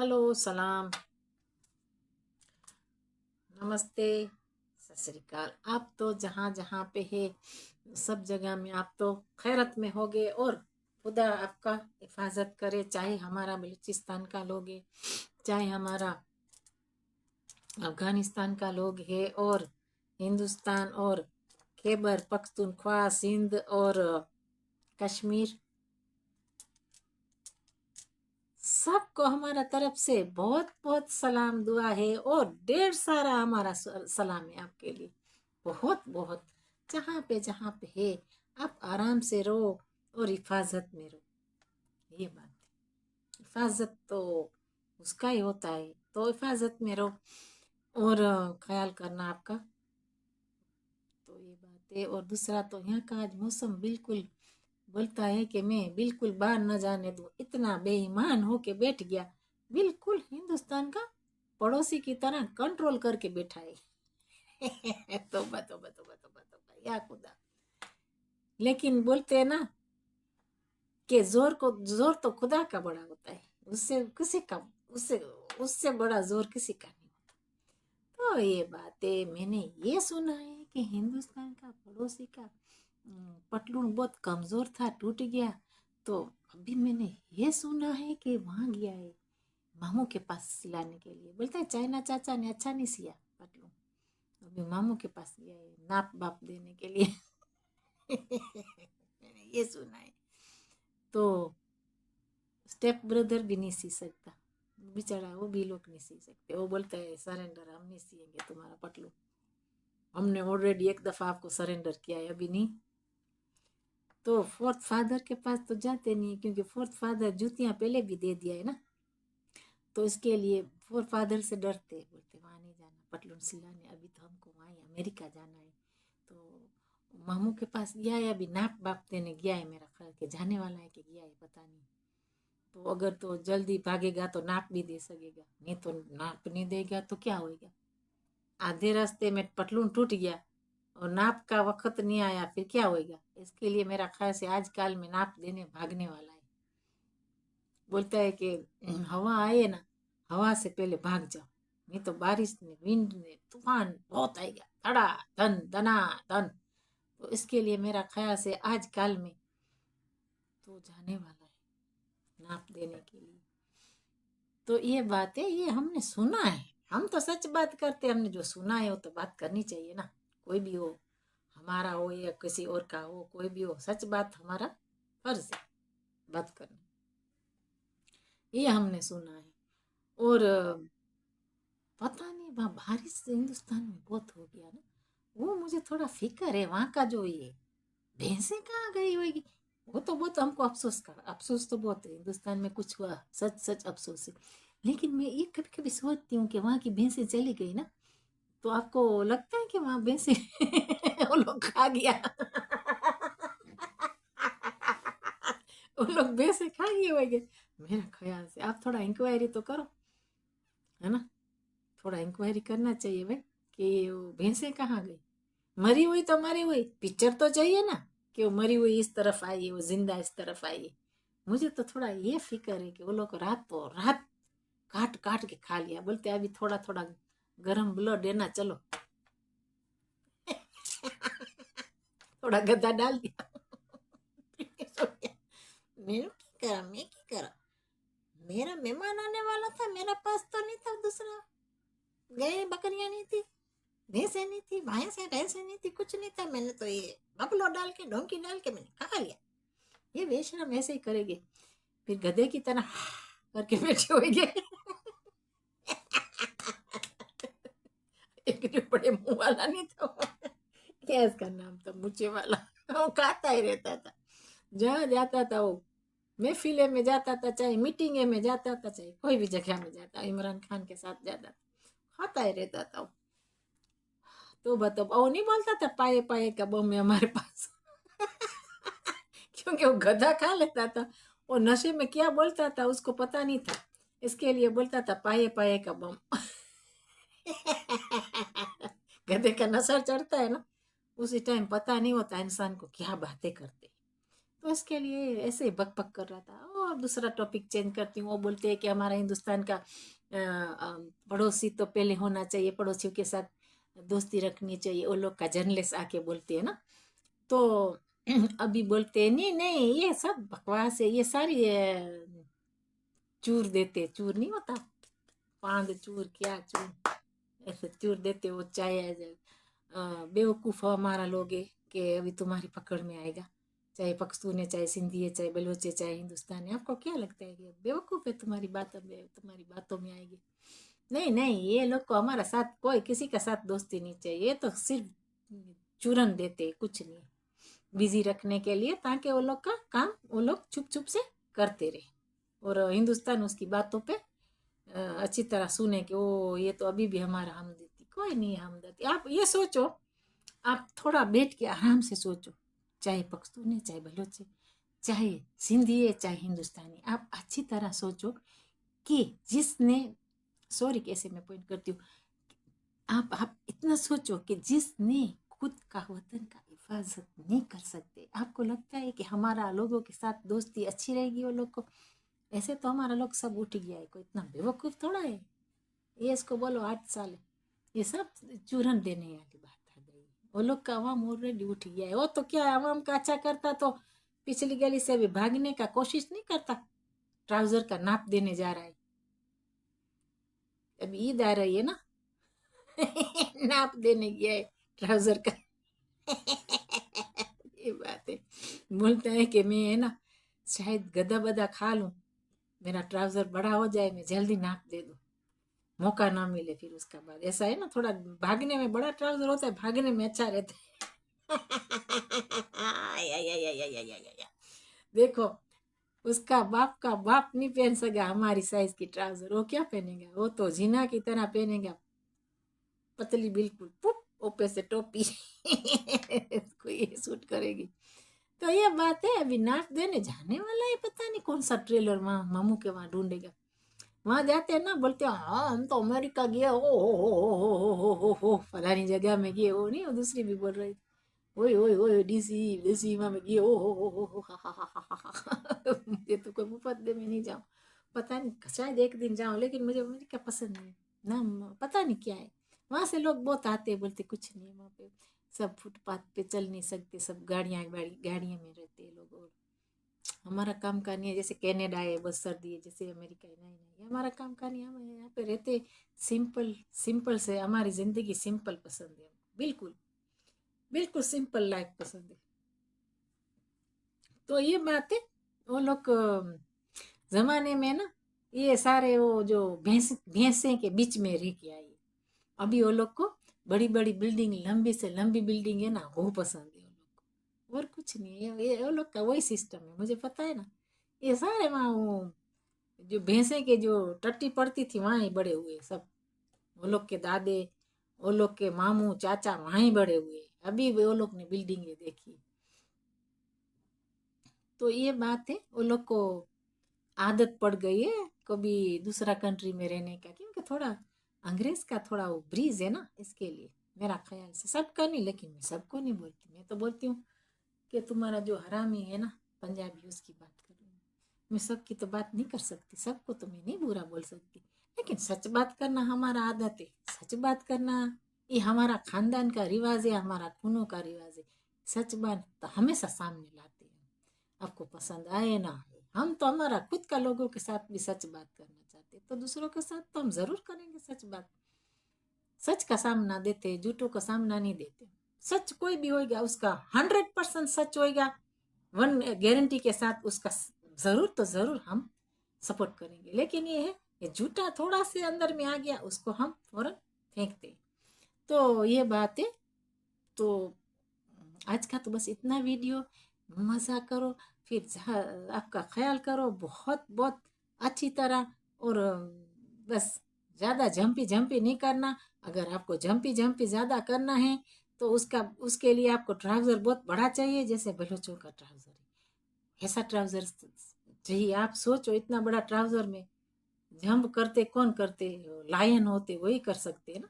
Hello, सलाम, नमस्ते, सत श्री अकाल। आप तो जहाँ जहाँ पे है सब जगह में आप तो खैरत में होगे और खुदा आपका हिफाजत करे। चाहे हमारा बलूचिस्तान का लोग है, चाहे हमारा अफगानिस्तान का लोग है, और हिंदुस्तान और खैबर पख्तूनख्वा, सिंध और कश्मीर, सबको हमारा तरफ से बहुत बहुत सलाम दुआ है और ढेर सारा हमारा सलाम है आपके लिए। बहुत बहुत जहाँ पे है आप आराम से रहो और हिफाजत में रहो। ये बात है, हिफाजत तो उसका ही होता है, तो हिफाजत में रहो और ख्याल करना आपका। तो ये बात है। और दूसरा तो यहाँ का आज मौसम बिल्कुल बोलता है कि मैं बिल्कुल बाहर न जाने दूं, इतना बेईमान होके बैठ गया, बिल्कुल हिंदुस्तान का पड़ोसी की तरह कंट्रोल करके बैठा है। तौबा तौबा तौबा तौबा तौबा या खुदा। लेकिन बोलते हैं ना कि जोर तो खुदा का बड़ा होता है, उससे किसी का उससे उससे बड़ा जोर किसी का नहीं होता। तो ये बातें मैंने ये सुना है कि हिंदुस्तान का पड़ोसी का पतलून बहुत कमजोर था, टूट गया। तो अभी मैंने ये सुना है कि वहां गया है मामू के पास सिलाने के लिए। बोलता है चाइना चाचा ने अच्छा नहीं सिया पतलून, अभी मामू के पास गया है नाप बाप देने के लिए। मैंने ये सुना है। तो स्टेप ब्रदर भी नहीं सी सकता बेचारा, वो भी लोग नहीं सी सकते। वो बोलता है सरेंडर हम नहीं सिएंगे तुम्हारा पटलू, हमने ऑलरेडी एक दफा आपको सरेंडर किया है, अभी नहीं। तो फोर्थ फादर के पास तो जाते नहीं, क्योंकि फोर्थ फादर जूतियां पहले भी दे दिया है ना, तो इसके लिए फोर्थ फादर से डरते, बोलते वहां नहीं जाना पटलून सिलाने, अभी तो हमको वहाँ अमेरिका जाना है। तो मामू के पास गया है, अभी नाप बाप देने गया है, मेरा ख्याल के जाने वाला है कि गया है पता नहीं। तो अगर तो जल्दी भागेगा तो नाप भी दे सकेगा, नहीं तो नाप नहीं देगा तो क्या होगा। आधे रास्ते में पटलून टूट गया और नाप का वक्त नहीं आया, फिर क्या होगा। इसके लिए मेरा ख्याल से आजकल में नाप देने भागने वाला है। बोलता है कि हवा आए ना, हवा से पहले भाग जाओ, नहीं तो बारिश में विंड में तूफान बहुत आएगा, धड़ा धन धना धन। तो इसके लिए मेरा ख्याल से आजकल में तो जाने वाला है नाप देने के लिए। तो ये बात है, ये हमने सुना है, हम तो सच बात करते, हमने जो सुना है वो तो बात करनी चाहिए ना। कोई भी हो, हमारा हो या किसी और का हो, कोई भी हो, सच बात हमारा फर्ज है बात करना। ये हमने सुना है। और पता नहीं वहाँ बारिश हिंदुस्तान में बहुत हो गया ना, वो मुझे थोड़ा फिक्र है। वहाँ का जो ये भैंसें कहाँ गई होगी, वो तो बहुत हमको अफसोस तो बहुत है, हिंदुस्तान में कुछ हुआ सच सच अफसोस है। लेकिन मैं ये कभी कभी सोचती हूँ कि वहाँ की भैंसें चली गई ना, तो आपको लगता है कि वहाँ भैंसें वो लोग खा गया। वो लोग भैंसें खा गए होंगे मेरा ख्याल से। आप थोड़ा इंक्वायरी तो करो, है ना, थोड़ा इंक्वायरी करना चाहिए भाई कि वो भैंसें कहाँ गई। मरी हुई तो मरी हुई, पिक्चर तो चाहिए ना कि वो मरी हुई इस तरफ आई है, वो जिंदा इस तरफ आई है। मुझे तो थोड़ा ये फिक्र है कि वो लोग रात तो रात काट काट के खा लिया। बोलते अभी थोड़ा थोड़ा गरम ब्लड है ना, चलो थोड़ा गद्दा डाल दिया। मैं क्या करा, मेरा मेहमान आने वाला था, मेरा पास तो नहीं था दूसरा, गए बकरियां नहीं थी, भैंसे नहीं थी, भैंसे नहीं थी, कुछ नहीं था। मैंने तो ये बफलो डाल के डोंकी डाल के मैंने खा लिया। ये बेशरम ऐसे ही करेंगे, फिर गधे की तरह करके बैठे होंगे। एक जो बड़े मुंह वाला नहीं था, क्या इसका नाम था, मुझे वाला, वो खाता ही रहता था। जहाँ जाता था वो, महफिले में जाता था, चाहे मीटिंगे में जाता था, चाहे कोई भी जगह में जाता, इमरान खान के साथ जाता था, खाता ही रहता था वो। तो बताओ, वो नहीं बोलता था पाए पाए का बम है हमारे पास। क्योंकि वो गधा खा लेता था, वो नशे में क्या बोलता था उसको पता नहीं था, इसके लिए बोलता था पाए पाए का बम। गधे का नशा चढ़ता है ना, उसी टाइम पता नहीं होता इंसान को क्या बातें करते। تو اس کے لیے ایسے ہی بک بک کر رہا تھا. اور دوسرا ٹاپک چینج کرتی ہوں. وہ بولتے ہیں کہ ہمارا ہندوستان کا پڑوسی تو پہلے ہونا چاہیے, پڑوسیوں کے ساتھ دوستی رکھنی چاہیے. وہ لوگ کا جرنلسٹ آ کے بولتے ہیں نا. تو ابھی بولتے ہیں نہیں نہیں یہ سب بکواس ہے, یہ ساری چور دیتے, چور نہیں ہوتا پاند چور, کیا چور, ایسے چور دیتے. وہ چاہے بیوقوف ہو ہمارا لوگ ہے کہ ابھی تمہاری پکڑ میں آئے گا, چاہے پختون ہے, چاہے سندھی ہے, چاہے بلوچ ہے, چاہے ہندوستان ہے. آپ کو کیا لگتا ہے کہ بیوقوف ہے تمہاری بات, اب تمہاری باتوں میں آئے گی؟ نہیں نہیں, یہ لوگ کو ہمارا ساتھ کوئی کسی کا ساتھ دوستی نہیں چاہیے. یہ تو صرف چورن دیتے, کچھ نہیں, بزی رکھنے کے لیے, تاکہ وہ لوگ کا کام وہ لوگ چھپ چھپ سے کرتے رہے, اور ہندوستان اس کی باتوں پہ اچھی طرح سنے کہ وہ یہ تو ابھی بھی ہمارا ہمدردی. کوئی نہیں ہے ہمدردی. آپ یہ سوچو, آپ تھوڑا بیٹھ کے آرام سے سوچو, چاہے پختون ہے, چاہے بلوچ ہے, چاہے سندھی ہے, چاہے ہندوستانی, آپ اچھی طرح سوچو کہ جس نے, سوری کیسے میں پوائنٹ کرتی ہوں, آپ اتنا سوچو کہ جس نے خود کا وطن کا حفاظت نہیں کر سکتے, آپ کو لگتا ہے کہ ہمارا لوگوں کے ساتھ دوستی اچھی رہے گی وہ لوگ کو؟ ایسے تو ہمارا لوگ سب اٹھ گیا ہے, کوئی اتنا بیوقوف تھوڑا ہے. یہ اس کو بولو 8 سال, یہ سب چورن دینے والی بات آ گئی. وہ لوگ کا عوام آلریڈی اٹھ گیا ہے. وہ تو کیا عوام کا اچھا کرتا تو پچھلی گلی سے بھی بھاگنے کا کوشش نہیں کرتا. ٹراؤزر کا ناپ دینے جا رہا ہے, ابھی عید آ رہی ہے نا, ناپ دینے گیا ہے ٹراؤزر کا. یہ بات ہے, بولتا ہے کہ میں ہے نا شاید گدا بدا کھا لوں, میرا ٹراؤزر بڑا ہو جائے, میں جلدی ناپ دے دوں, موقع نہ ملے پھر اس کا بعد. ایسا ہے نا, تھوڑا بھاگنے میں بڑا ٹراؤزر ہوتا ہے, بھاگنے میں اچھا رہتا ہے. دیکھو, اس کا باپ نہیں پہن سکا ہماری سائز کی ٹراؤزر. وہ کیا پہنے گا, وہ تو جینا کی طرح پہنے گا, پتلی بالکل, اوپر سے ٹوپی. کوئی سوٹ کرے گی. تو یہ بات ہے, ابھی ناپ دینے جانے والا ہے, پتہ نہیں کون سا ٹریلر وہاں ماموں کے وہاں ڈھونڈے گا. وہاں جاتے ہیں نا, بولتے ہیں ہاں ہم تو امریکہ گئے, ہو فلانی جگہ میں گئے. وہ نہیں, وہ دوسری بھی بول رہی, اوئے ڈی سی میں گئے, او مجھے تو کوئی مفت دے میں نہیں جاؤں, پتہ نہیں شاید ایک دن جاؤں, لیکن مجھے امریکہ پسند نہیں نا, پتہ نہیں کیا ہے. وہاں سے لوگ بہت آتے, بولتے کچھ نہیں وہاں پہ, سب فٹ پاتھ پہ چل نہیں سکتے, سب گاڑیاں میں رہتے ہیں لوگ. اور ہمارا کام کا نہیں ہے, جیسے کینیڈا ہے بس سردی ہے, جیسے امریکہ ہے, نہیں ہمارا کام کا نہیں. ہم یہاں پہ رہتے سمپل سے, ہماری زندگی سمپل پسند ہے, بالکل بالکل سمپل لائف پسند ہے. تو یہ بات ہے, وہ لوگ زمانے میں نا یہ سارے وہ جو بھینسیں کے بیچ میں رہ کے آئی, ابھی وہ لوگ کو بڑی بڑی بلڈنگ, لمبی سے لمبی بلڈنگ ہے نا, وہ پسند ہے وہ لوگ کو, اور کچھ نہیں ہے. یہ وہ لوگ کا وہی سسٹم ہے, مجھے پتا ہے نا. یہ سارے وہاں وہ جو بھینسیں کے جو ٹٹی پڑتی تھی وہاں ہی بڑے ہوئے سب, وہ لوگ کے دادے, وہ لوگ کے ماموں چاچا وہاں ہی بڑے ہوئے. ابھی وہ لوگ نے بلڈنگیں دیکھی. تو یہ بات ہے, وہ لوگ کو عادت پڑ گئی ہے کبھی دوسرا کنٹری میں رہنے کا, کیونکہ تھوڑا انگریز کا تھوڑا وہ بریز ہے نا, اس کے لیے میرا خیال سے. سب کا نہیں, لیکن میں سب کو نہیں بولتی, میں تو بولتی ہوں کہ تمہارا جو حرامی ہے نا پنجابی, اس کی بات کر رہی ہوں میں. سب کی تو بات نہیں کر سکتی, سب کو تو میں نہیں برا بول سکتی, لیکن سچ بات کرنا ہمارا عادت ہے. سچ بات کرنا یہ ہمارا خاندان کا رواج ہے, ہمارا خونوں کا رواج ہے. سچ بات تو ہمیشہ سامنے لاتے ہیں, آپ کو پسند آئے نہ آئے. ہم تو ہمارا خود کا لوگوں کے ساتھ بھی سچ بات کرنا چاہتے, تو دوسروں کے ساتھ تو ہم ضرور کریں گے سچ بات. سچ کا سامنا دیتے, جھوٹوں کا سامنا نہیں دیتے. سچ کوئی بھی ہوئے گا, اس کا 100% سچ ہوئے گا, ون گارنٹی کے ساتھ اس کا ضرور تو ضرور ہم سپورٹ کریں گے. لیکن یہ ہے کہ جھوٹا تھوڑا سے اندر میں آ گیا, اس کو ہم فوراً پھینکتے. تو یہ بات ہے. تو آج کا تو بس اتنا ویڈیو, مزہ کرو, پھر آپ کا خیال کرو بہت بہت اچھی طرح. اور بس زیادہ جھمپی نہیں کرنا. اگر آپ کو جھمپی زیادہ کرنا ہے تو اس کے لیے آپ کو ٹراؤزر بہت بڑا چاہیے, جیسے بلوچوں کا ٹراؤزر ہے, ایسا ٹراؤزر چاہیے. آپ سوچو اتنا بڑا ٹراؤزر میں جھمپ کرتے کون کرتے, لائن ہوتے وہی کر سکتے نا.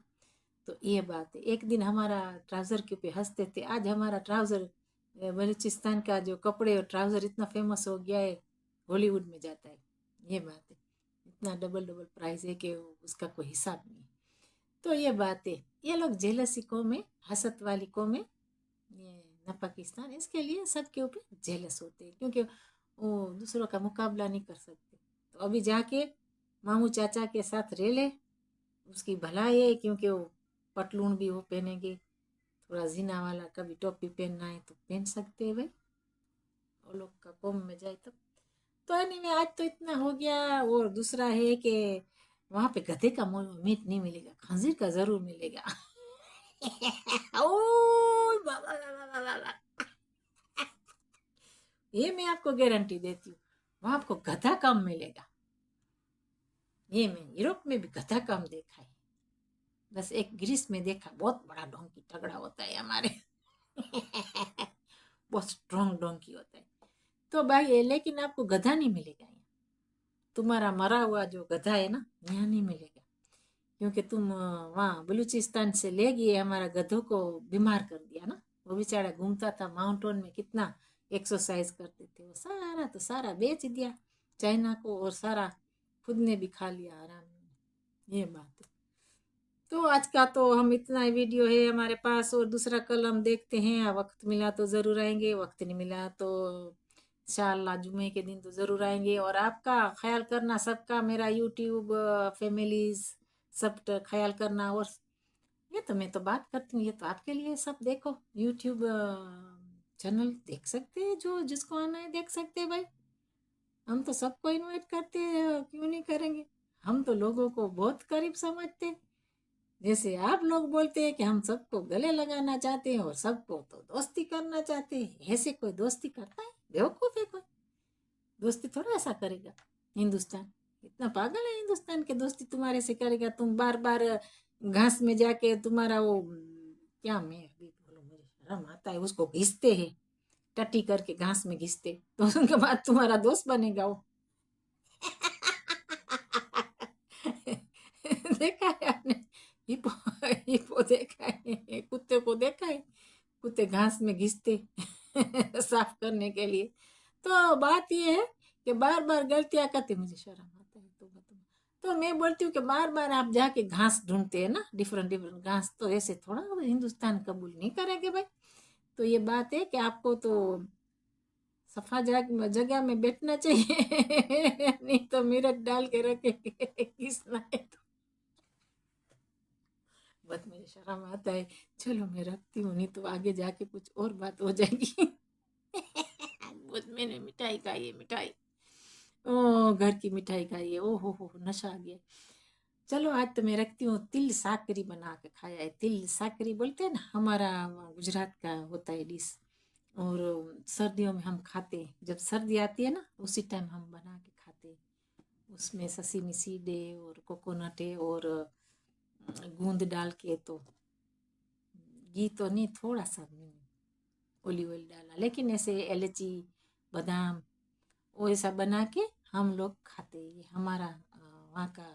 تو یہ بات ہے. ایک دن ہمارا ٹراؤزر کے اوپر ہنستے تھے, آج ہمارا ٹراؤزر बलूचिस्तान का जो कपड़े और ट्राउजर इतना फेमस हो गया है, हॉलीवुड में जाता है। ये बात है, इतना डबल डबल प्राइस है कि उसका कोई हिसाब नहीं। तो ये बात है, ये लोग जेलसी कौम है, हसद वाली कौम है ये न पाकिस्तान, इसके लिए सबके ऊपर जेलस होते हैं क्योंकि वो दूसरों का मुकाबला नहीं कर सकते। तो अभी जाके मामू चाचा के साथ रह ले, उसकी भलाई है क्योंकि वो पतलून भी वो पहनेंगे, थोड़ा जीना वाला कभी टोपी पहनना है तो पहन सकते हैं भाई, वो लोग का कौम में जाए तब। तो एनीवे आज तो इतना हो गया। और दूसरा है कि वहां पे गधे का मीट नहीं मिलेगा, खंजीर का जरूर मिलेगा। ओ बाबा बाबा बाबा, ये मैं आपको गारंटी देती हूँ, वहां आपको गधा कम मिलेगा। ये मैं यूरोप में भी गधा कम देखा है, बस एक ग्रीस में देखा, बहुत बड़ा डोंकी तगड़ा होता है हमारे। बहुत स्ट्रॉन्ग डोंकी होता है। तो भाई लेकिन आपको गधा नहीं मिलेगा यहाँ, तुम्हारा मरा हुआ जो गधा है ना यहाँ नहीं मिलेगा, क्योंकि तुम वहाँ बलूचिस्तान से ले गए हमारा गधों को बीमार कर दिया ना। वो बेचारा घूमता था माउंटेन में, कितना एक्सरसाइज करते थे, वो सारा तो सारा बेच दिया चाइना को, और सारा खुद ने भी खा लिया आराम में। ये बात है। तो आज का तो हम इतना ही वीडियो है हमारे पास, और दूसरा कल हम देखते हैं, वक्त मिला तो ज़रूर आएंगे, वक्त नहीं मिला तो इंशाअल्लाह जुमे के दिन तो ज़रूर आएंगे। और आपका ख्याल करना सबका, मेरा यूट्यूब फैमिलीज सब ख्याल करना। और ये तो मैं तो बात करती हूँ, ये तो आपके लिए सब देखो, यूट्यूब चैनल देख सकते हैं, जो जिसको आना है देख सकते हैं भाई। हम तो सबको इनवाइट करते हैं, क्यों नहीं करेंगे। हम तो लोगों को बहुत करीब समझते हैं, जैसे आप लोग बोलते हैं कि हम सबको गले लगाना चाहते हैं और सबको तो दोस्ती करना चाहते हैं, ऐसे कोई दोस्ती करता है? बेवकूफ है कोई, दोस्ती थोड़ा ऐसा करेगा हिंदुस्तान। इतना पागल है हिंदुस्तान के दोस्ती तुम्हारे से करेगा? तुम बार बार घास में जाके तुम्हारा वो क्या, मैं अभी बोलूं, मुझे शर्म आता है, उसको घिसते हैं, टट्टी करके घास में घिसते, तो उनके बाद तुम्हारा दोस्त बनेगा वो। देखा है आपने? हिपो, हिपो देखा है, कुत्ते को देखा है, कुत्ते घास में घिसते साफ करने के लिए। तो बात ये है कि बार बार गलतियां करते, मुझे शर्म आता है तो बताओ। तो मैं बोलती हूँ कि बार बार आप जाके घास ढूंढते हैं ना, डिफरेंट डिफरेंट घास, तो ऐसे थोड़ा हिंदुस्तान कबूल नहीं करेंगे भाई। तो ये बात है कि आपको तो सफा जगह में बैठना चाहिए। नहीं तो मिरट डाल के रखेंगे किसना है तो। बहुत मुझे शर्म आता है। चलो मैं रखती हूँ, नहीं तो आगे जाके कुछ और बात हो जाएगी। बहुत मैंने मिठाई खाई है, मिठाई, ओ घर की मिठाई खाई है, ओ हो नशा आ गया। चलो आज तो मैं रखती हूँ। तिल साकरी बना के खाया है, तिल साकरी बोलते हैं ना, हमारा गुजरात का होता है डिश। और सर्दियों में हम खाते हैं, जब सर्दी आती है ना उसी टाइम हम बना के खाते हैं। उसमें ससीमी सीड है और कोकोनट है और गूंद डाल के, तो घी तो नहीं, थोड़ा सा ओलिव ऑयल डाला, लेकिन ऐसे इलायची बादाम वो ऐसा बना के हम लोग खाते हैं। ये हमारा वहाँ का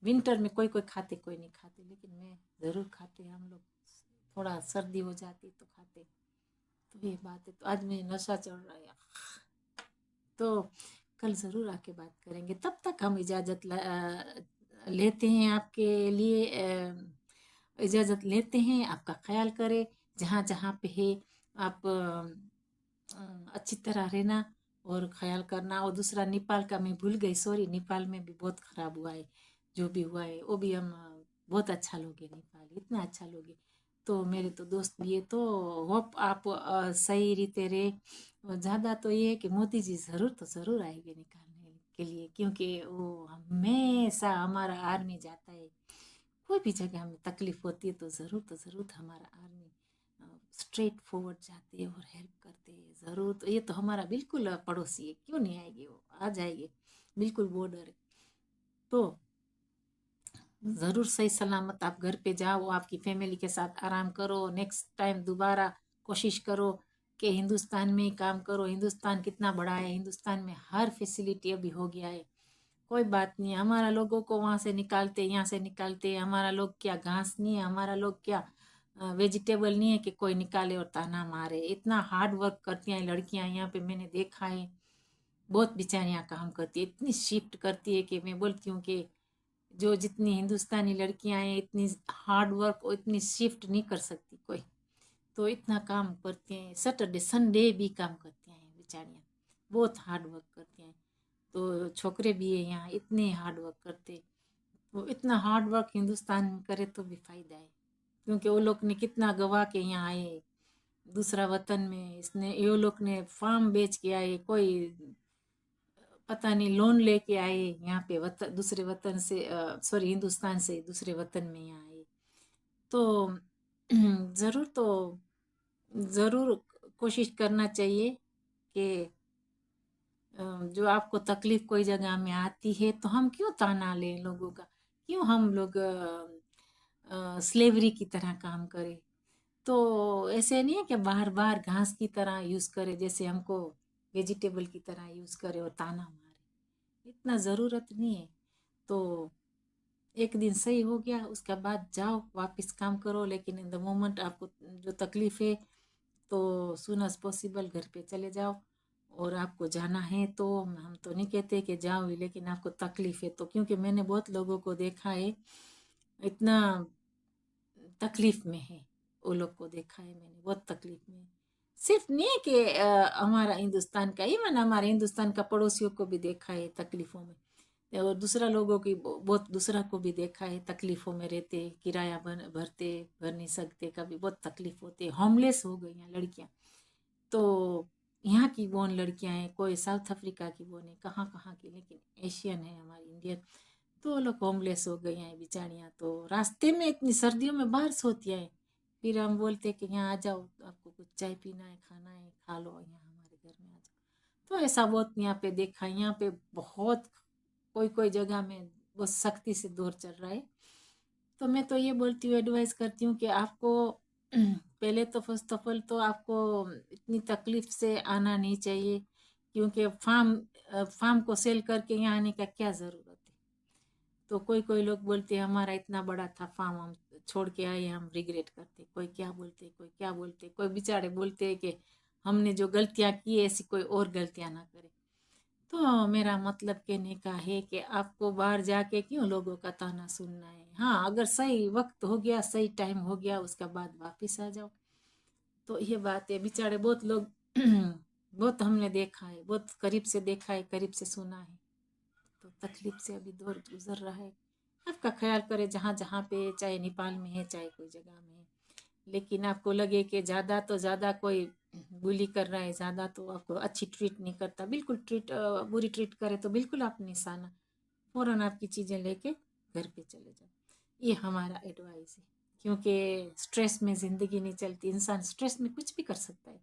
विंटर में कोई कोई खाते कोई नहीं खाते, लेकिन मैं ज़रूर खाते हैं हम लोग, थोड़ा सर्दी हो जाती तो खाते। तो ये बात है। तो आज मैं नशा चढ़ रहा है, तो कल ज़रूर आके बात करेंगे। तब तक हम इजाज़त लेते हैं, आपके लिए इजाज़त लेते हैं। आपका ख्याल करें जहाँ जहाँ पे है, आप अच्छी तरह रहना और ख्याल करना। और दूसरा नेपाल का मैं भूल गई, सॉरी, नेपाल में भी बहुत ख़राब हुआ है, जो भी हुआ है वो भी हम बहुत अच्छा लोग हैं, नेपाल इतना अच्छा लोग है। तो मेरे तो दोस्त भी है, तो होप आप सही रीते रहे। ज़्यादा तो ये है कि मोदी जी ज़रूर तो ज़रूर आएंगे निकालने के लिए, क्योंकि वो हमेशा हमारा आर्मी जाता है, कोई भी जगह हमें तकलीफ होती है तो ज़रूर हमारा आर्मी स्ट्रेट फॉरवर्ड जाते हैं और हेल्प करते हैं ज़रूर। तो ये तो हमारा बिल्कुल पड़ोसी है, क्यों नहीं आएगी, वो आ जाएगी, बिल्कुल बॉर्डर है। तो ज़रूर सही सलामत आप घर पे जाओ, आपकी फैमिली के साथ आराम करो। नेक्स्ट टाइम दोबारा कोशिश करो कि हिंदुस्तान में ही काम करो। हिंदुस्तान कितना बड़ा है, हिंदुस्तान में हर फैसिलिटी अभी हो गया है। कोई बात नहीं, हमारा लोगों को वहाँ से निकालते यहाँ से निकालते, हमारा लोग क्या घास नहीं है, हमारा लोग क्या वेजिटेबल नहीं है कि कोई निकाले और ताना मारे। इतना हार्ड वर्क करती हैं लड़कियां यहाँ पे, मैंने देखा है बहुत बेचारियां काम करती है, इतनी शिफ्ट करती है कि मैं बोलती हूँ कि जो जितनी हिंदुस्तानी लड़कियां हैं इतनी हार्ड वर्क और इतनी शिफ्ट नहीं कर सकती कोई। तो इतना काम करती हैं, सैटरडे संडे भी काम करती हैं बेचारियां, बहुत हार्ड वर्क करती हैं। तो छोकरे भी है यहाँ इतने हार्ड वर्क करते, तो इतना हार्ड वर्क हिंदुस्तान में करे तो भी फायदा है, क्योंकि वो लोग ने कितना गवा के यहाँ आए दूसरा वतन में। इसने ये लोग ने फार्म बेच के आए, कोई पता नहीं लोन लेके आए यहाँ पे वतन, दूसरे वतन से सॉरी हिंदुस्तान से दूसरे वतन में यहाँ आए। तो ज़रूर तो ज़रूर कोशिश करना चाहिए कि जो आपको तकलीफ कोई जगह में आती है तो हम क्यों ताना लें लोगों का, क्यों हम लोग स्लेवरी की तरह काम करें। तो ऐसे नहीं है कि बार बार घास की तरह यूज़ करे, जैसे हमको वेजिटेबल की तरह यूज़ करे और ताना मारे, इतना ज़रूरत नहीं है। तो एक दिन सही हो गया उसके बाद जाओ वापस काम करो, लेकिन इन द मोमेंट आपको जो तकलीफ है तो सून एज पॉसिबल घर पे चले जाओ। और आपको जाना है तो हम तो नहीं कहते कि जाओ ही, लेकिन आपको तकलीफ है तो, क्योंकि मैंने बहुत लोगों को देखा है इतना तकलीफ में है, वो लोग को देखा है मैंने बहुत तकलीफ में। सिर्फ नहीं कि हमारा हिंदुस्तान का, इवन हमारे हिंदुस्तान का पड़ोसियों को भी देखा है तकलीफों में, और दूसरा लोगों की बहुत दूसरा को भी देखा है तकलीफों में रहते, किराया भरते भर नहीं सकते, कभी बहुत तकलीफ होती है, होमलेस हो गई हैं लड़कियां। तो यहाँ की बोन लड़कियां हैं, कोई साउथ अफ्रीका की बोन है, कहाँ कहाँ की, लेकिन एशियन है हमारी इंडियन। तो वो लोग होमलेस हो गई हैं बेचारियाँ, तो रास्ते में इतनी सर्दियों में बाहर सोती हैं। फिर हम बोलते कि यहाँ आ जाओ, आपको कुछ चाय पीना है खाना है खा लो, यहाँ हमारे घर में आ जाओ। तो ऐसा बहुत यहाँ पे देखा है, यहाँ पे बहुत कोई कोई जगह में बहुत सख्ती से दौर चल रहा है। तो मैं तो ये बोलती हूँ, एडवाइस करती हूँ कि आपको पहले तो फर्स्ट ऑफ ऑल तो आपको इतनी तकलीफ से आना नहीं चाहिए, क्योंकि फार्म को सेल करके यहाँ आने का क्या ज़रूरत है। तो कोई कोई लोग बोलते हैं हमारा इतना बड़ा था फार्म, हम छोड़ के आए, हम रिग्रेट करते, कोई क्या बोलते कोई क्या बोलते, कोई बेचारे बोलते हैं कि हमने जो गलतियाँ की ऐसी कोई और गलतियाँ ना करे। तो मेरा मतलब कहने का है कि आपको बाहर जाके क्यों लोगों का ताना सुनना है। हाँ, अगर सही वक्त हो गया, सही टाइम हो गया, उसके बाद वापस आ जाओ। तो ये बात है, बेचारे बहुत लोग बहुत हमने देखा है, बहुत करीब से देखा है, करीब से सुना है। तो तकलीफ से अभी दौर गुजर रहा है। आपका ख्याल करे जहाँ जहाँ पे, चाहे नेपाल में है चाहे कोई जगह में है, लेकिन आपको लगे कि ज़्यादा तो ज़्यादा कोई बुली कर रहा है, ज़्यादा तो आपको अच्छी ट्रीट नहीं करता, बिल्कुल बुरी ट्रीट करे तो बिल्कुल आप निशाना फ़ौरन आपकी चीज़ें लेके घर पे चले जाओ। ये हमारा एडवाइस है, क्योंकि स्ट्रेस में ज़िंदगी नहीं चलती, इंसान स्ट्रेस में कुछ भी कर सकता है।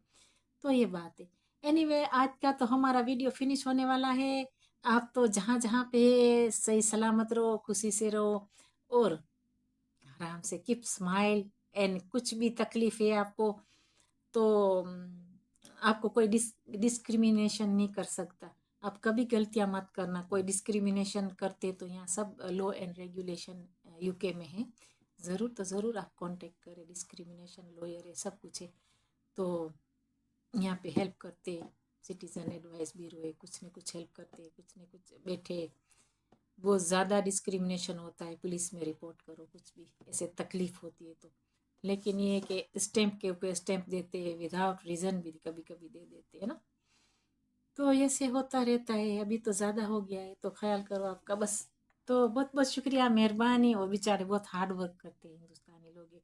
तो ये बात है। एनीवे आज का तो हमारा वीडियो फिनिश होने वाला है। आप तो जहाँ जहाँ पे सही सलामत रहो, खुशी से रहो, और आराम से कीप स्माइल। एंड कुछ भी तकलीफ है आपको तो आपको कोई डिस्क्रिमिनेशन नहीं कर सकता। आप कभी गलतियां मत करना, कोई डिस्क्रिमिनेशन करते तो यहाँ सब लॉ एंड रेगुलेशन यूके में है, ज़रूर तो ज़रूर आप कांटेक्ट करें, डिस्क्रिमिनेशन लॉयर है, सब कुछ है। तो यहाँ पे हेल्प करते, सिटीजन एडवाइस ब्यूरो है, कुछ न कुछ हेल्प करते, कुछ न कुछ बैठे। बहुत ज़्यादा डिस्क्रिमिनेशन होता है, पुलिस में रिपोर्ट करो, कुछ भी ऐसे तकलीफ होती है तो। लेकिन ये कि स्टैंप के ऊपर स्टैंप देते हैं, विदाउट रीज़न भी कभी कभी दे देते हैं ना। तो ऐसे होता रहता है, अभी तो ज़्यादा हो गया है, तो ख्याल करो आपका बस। तो बहुत बहुत शुक्रिया, मेहरबानी। वो बेचारे बहुत हार्ड वर्क करते हैं हिंदुस्तानी लोग,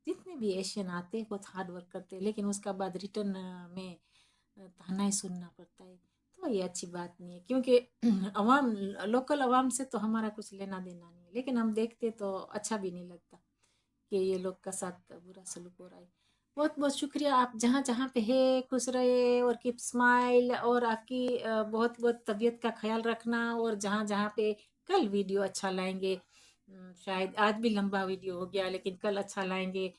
जितने भी एशियन आते हैं बहुत हार्ड वर्क करते हैं, लेकिन उसका बाद रिटर्न में ताना ही सुनना पड़ता है। तो ये अच्छी बात नहीं है, क्योंकि अवाम, लोकल अवाम से तो हमारा कुछ लेना देना नहीं है, लेकिन हम देखते तो अच्छा भी नहीं लगता कि ये लोग का साथ बुरा सलूक हो रहा है। बहुत बहुत शुक्रिया। आप जहाँ जहाँ पे है खुश रहे और कीप स्माइल, और आपकी बहुत बहुत तबीयत का ख्याल रखना। और जहाँ जहाँ पे कल वीडियो अच्छा लाएंगे, शायद आज भी लंबा वीडियो हो गया, लेकिन कल अच्छा लाएंगे,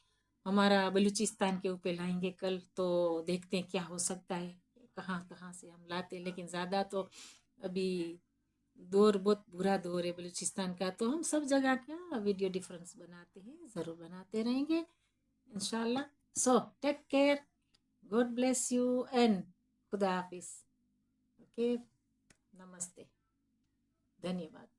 हमारा बलूचिस्तान के ऊपर लाएंगे कल। तो देखते हैं क्या हो सकता है, कहाँ कहाँ से हम लाते हैं, लेकिन ज़्यादा तो अभी दौर बहुत बुरा दौर है बलूचिस्तान का, तो हम सब जगह का वीडियो डिफरेंस बनाते हैं, ज़रूर बनाते रहेंगे। inshallah. So take care. God bless you and Khuda Hafiz. Okay. Namaste. धन्यवाद.